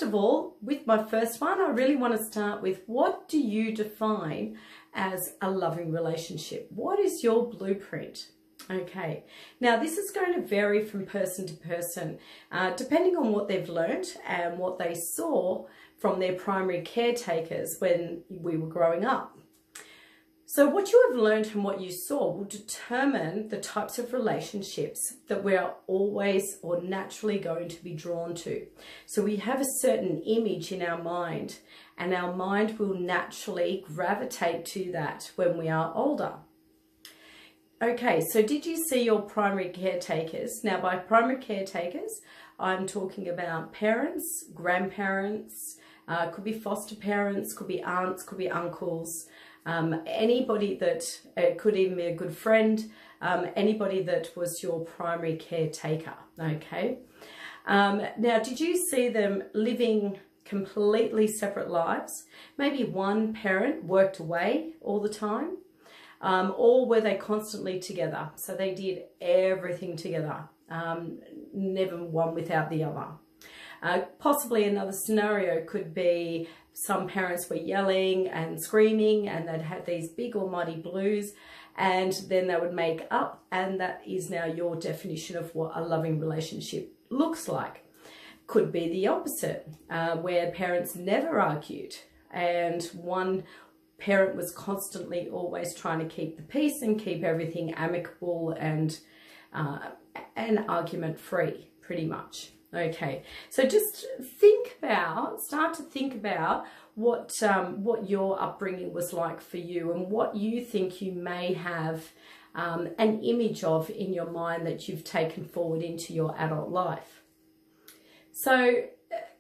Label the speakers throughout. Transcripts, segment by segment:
Speaker 1: first of all, with my first one, I really want to start with, what do you define as a loving relationship? What is your blueprint? Okay, now this is going to vary from person to person, depending on what they've learnt and what they saw from their primary caretakers when we were growing up. So what you have learned and what you saw will determine the types of relationships that we are always or naturally going to be drawn to. So we have a certain image in our mind, and our mind will naturally gravitate to that when we are older. Okay, so did you see your primary caretakers? Now by primary caretakers, I'm talking about parents, grandparents, could be foster parents, could be aunts, could be uncles, anybody that, could even be a good friend, anybody that was your primary caretaker, okay? Now, did you see them living completely separate lives? Maybe one parent worked away all the time, or were they constantly together? So they did everything together, never one without the other. Possibly another scenario could be some parents were yelling and screaming and they'd had these big almighty blues, and then they would make up, and that is now your definition of what a loving relationship looks like. Could be the opposite, where parents never argued and one parent was constantly always trying to keep the peace and keep everything amicable and argument free, pretty much. Okay, so just start to think about what your upbringing was like for you, and what you think you may have an image of in your mind that you've taken forward into your adult life. So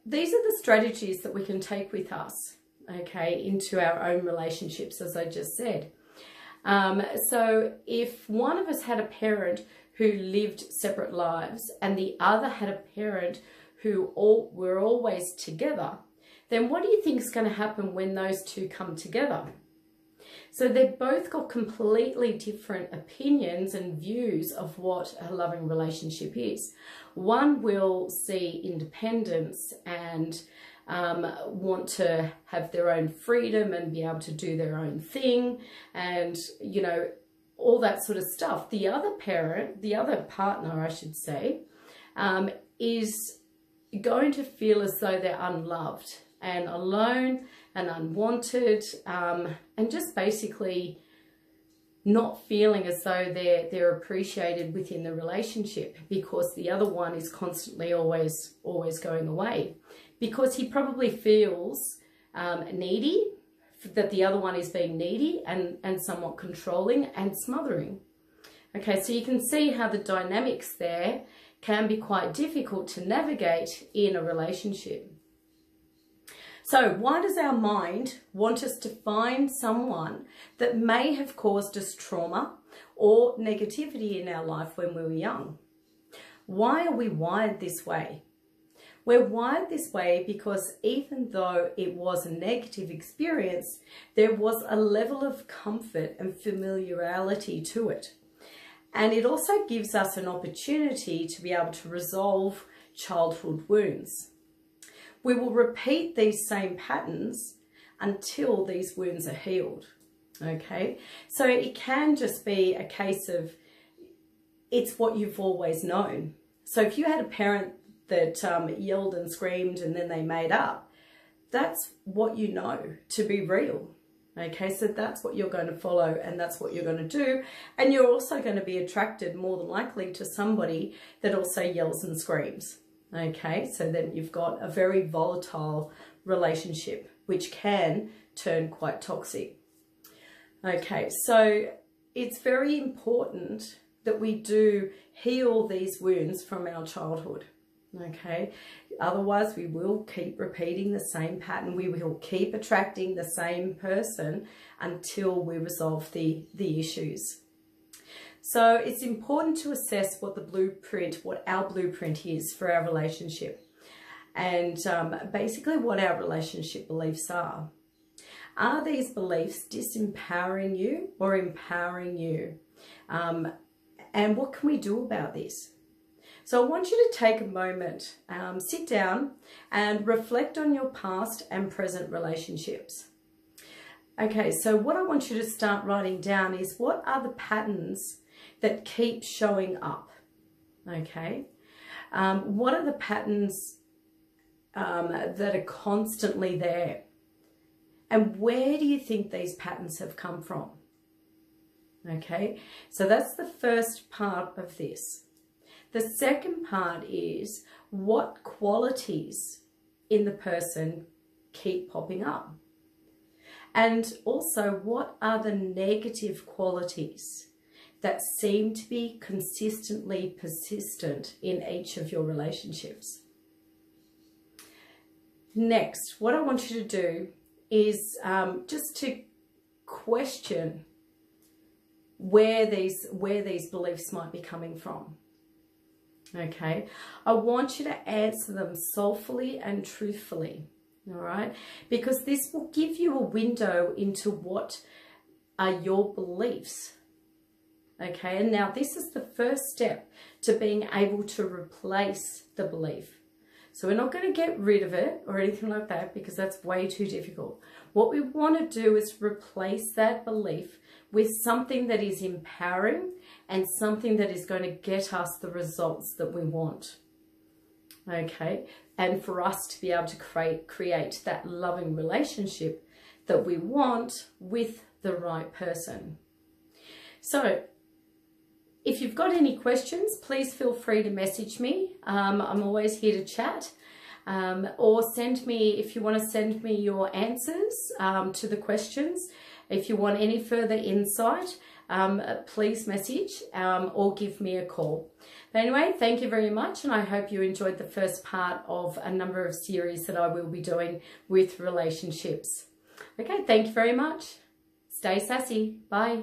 Speaker 1: these are the strategies that we can take with us, okay, into our own relationships, as I just said. So if one of us had a parent who lived separate lives and the other had a parent who were always together, then what do you think is going to happen when those two come together? So they've both got completely different opinions and views of what a loving relationship is. One will see independence and want to have their own freedom and be able to do their own thing, and, you know, all that sort of stuff. The other parent, the other partner, I should say, is going to feel as though they're unloved and alone and unwanted, and just basically not feeling as though they're appreciated within the relationship, because the other one is constantly always going away, because he probably feels needy, that the other one is being needy and somewhat controlling and smothering. Okay, so you can see how the dynamics there can be quite difficult to navigate in a relationship. So why does our mind want us to find someone that may have caused us trauma or negativity in our life when we were young? Why are we wired this way? We're wired this way because even though it was a negative experience, there was a level of comfort and familiarity to it. And it also gives us an opportunity to be able to resolve childhood wounds. We will repeat these same patterns until these wounds are healed. Okay, so it can just be a case of it's what you've always known. So if you had a parent that yelled and screamed and then they made up, that's what you know to be real. Okay, so that's what you're going to follow and that's what you're going to do. And you're also going to be attracted more than likely to somebody that also yells and screams. Okay, so then you've got a very volatile relationship, which can turn quite toxic. Okay, so it's very important that we do heal these wounds from our childhood. Okay, otherwise we will keep repeating the same pattern. We will keep attracting the same person until we resolve the issues. So it's important to assess what our blueprint is for our relationship, and basically what our relationship beliefs are. Are these beliefs disempowering you or empowering you? And what can we do about this? So I want you to take a moment, sit down and reflect on your past and present relationships. Okay, so what I want you to start writing down is, what are the patterns that keep showing up? Okay, what are the patterns that are constantly there? And where do you think these patterns have come from? Okay, so that's the first part of this. The second part is, what qualities in the person keep popping up? And also, what are the negative qualities that seem to be consistently persistent in each of your relationships? Next, what I want you to do is just to question where these beliefs might be coming from. Okay, I want you to answer them soulfully and truthfully, all right? Because this will give you a window into what are your beliefs. Okay, and now this is the first step to being able to replace the belief. So we're not going to get rid of it or anything like that, because that's way too difficult. What we want to do is replace that belief with something that is empowering and something that is going to get us the results that we want. Okay, and for us to be able to create that loving relationship that we want with the right person. So if you've got any questions, please feel free to message me. I'm always here to chat. Or send me, if you want to send me your answers to the questions. If you want any further insight, please message or give me a call. But anyway, thank you very much, and I hope you enjoyed the first part of a number of series that I will be doing with relationships. Okay, thank you very much. Stay sassy. Bye.